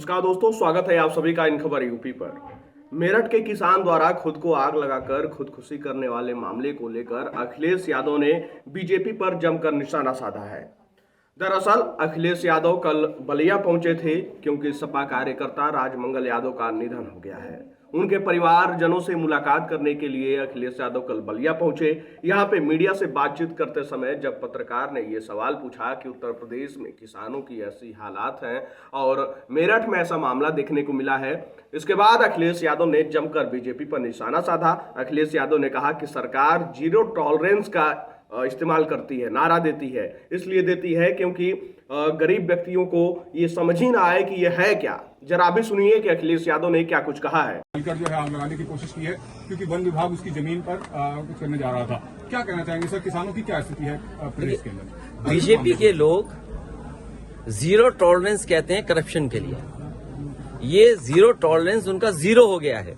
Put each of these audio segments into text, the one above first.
नमस्कार दोस्तों, स्वागत है आप सभी का इन खबर यूपी पर। मेरठ के किसान द्वारा खुद को आग लगाकर खुदकुशी करने वाले मामले को लेकर अखिलेश यादव ने बीजेपी पर जमकर निशाना साधा है। दरअसल अखिलेश यादव कल बलिया पहुंचे थे क्योंकि सपा कार्यकर्ता राजमंगल यादव का निधन हो गया है। उनके परिवारजनों से मुलाकात करने के लिए अखिलेश यादव कल बलिया पहुंचे। यहां पे मीडिया से बातचीत करते समय जब पत्रकार ने ये सवाल पूछा कि उत्तर प्रदेश में किसानों की ऐसी हालात हैं और मेरठ में ऐसा मामला देखने को मिला है, इसके बाद अखिलेश यादव ने जमकर बीजेपी पर निशाना साधा। अखिलेश यादव ने कहा कि सरकार जीरो टॉलरेंस का इस्तेमाल करती है, नारा देती है, इसलिए देती है क्योंकि गरीब व्यक्तियों को ये समझ ही ना आए कि ये है क्या। जरा भी सुनिए कि अखिलेश यादव ने क्या कुछ कहा है। जो है आग लगाने की कोशिश की है क्योंकि वन विभाग उसकी जमीन पर कुछ करने जा रहा था। क्या कहना चाहेंगे सर, किसानों की क्या स्थिति है प्रदेश के अंदर? बीजेपी के लोग जीरो टॉलरेंस कहते हैं करप्शन के लिए। ये जीरो टॉलरेंस उनका जीरो हो गया है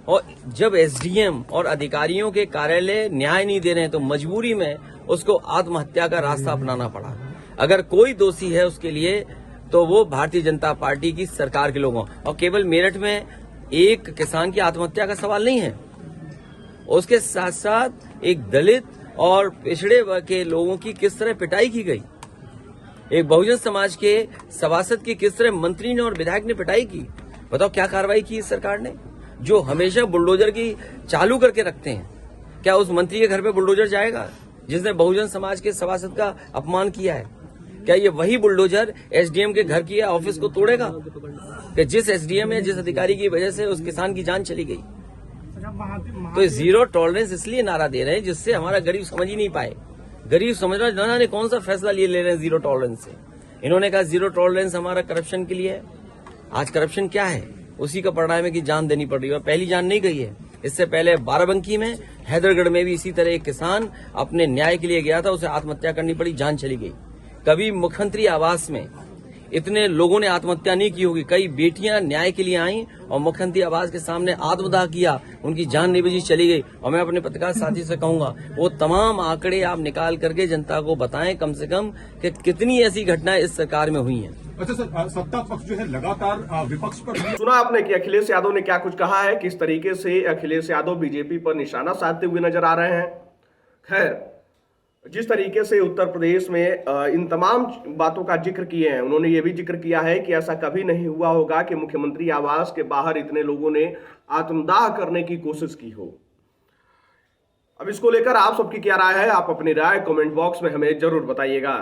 और जब एसडीएम और अधिकारियों के कार्यालय न्याय नहीं दे रहे हैं तो मजबूरी में उसको आत्महत्या का रास्ता अपनाना पड़ा। अगर कोई दोषी है उसके लिए तो वो भारतीय जनता पार्टी की सरकार के लोगों, और केवल मेरठ में एक किसान की आत्महत्या का सवाल नहीं है, उसके साथ साथ एक दलित और पिछड़े वर्ग के लोगों की किस तरह पिटाई की गई, एक बहुजन समाज के सभासद की किस तरह मंत्री ने और विधायक ने पिटाई की। बताओ क्या कार्रवाई की इस सरकार ने, जो हमेशा बुलडोजर की चालू करके रखते हैं। क्या उस मंत्री के घर पे बुलडोजर जाएगा जिसने बहुजन समाज के सभासद का अपमान किया है? क्या ये वही बुलडोजर एसडीएम के घर की ऑफिस को तोड़ेगा कि जिस एसडीएम या जिस अधिकारी की वजह से उस किसान की जान चली गई? तो जीरो टॉलरेंस इसलिए नारा दे रहे हैं जिससे हमारा गरीब समझ ही नहीं पाए। गरीब समझ रहा ना जाने कौन सा फैसला ले रहे हैं जीरो टॉलरेंस से। इन्होंने कहा जीरो टॉलरेंस हमारा करप्शन के लिए है। आज करप्शन क्या है? उसी का परिणाम है कि जान देनी पड़ रही है, और पहली जान नहीं गई है। इससे पहले बाराबंकी में, हैदरगढ़ में भी इसी तरह एक किसान अपने न्याय के लिए गया था, उसे आत्महत्या करनी पड़ी, जान चली गई। कभी मुख्यमंत्री आवास में इतने लोगों ने आत्महत्या नहीं की होगी। कई बेटियां न्याय के लिए आईं और मुख्यमंत्री आवास के सामने आत्मदाह किया, उनकी जान नहीं बची, चली गई। और मैं अपने पत्रकार साथी से कहूंगा वो तमाम आंकड़े आप निकाल करके जनता को बताएं कम से कम कि कितनी ऐसी घटनाएं इस सरकार में हुई हैं। अच्छा सर, सत्ता पक्ष जो है लगातार विपक्ष पर सुना आपने कि अखिलेश यादव ने क्या कुछ कहा है, किस तरीके से अखिलेश यादव बीजेपी पर निशाना साधते हुए नजर आ रहे हैं। खैर, जिस तरीके से उत्तर प्रदेश में इन तमाम बातों का जिक्र किए हैं, उन्होंने ये भी जिक्र किया है कि ऐसा कभी नहीं हुआ होगा कि मुख्यमंत्री आवास के बाहर इतने लोगों ने आत्मदाह करने की कोशिश की हो। अब इसको लेकर आप सबकी क्या राय है? आप अपनी राय कमेंट बॉक्स में हमें जरूर बताइएगा।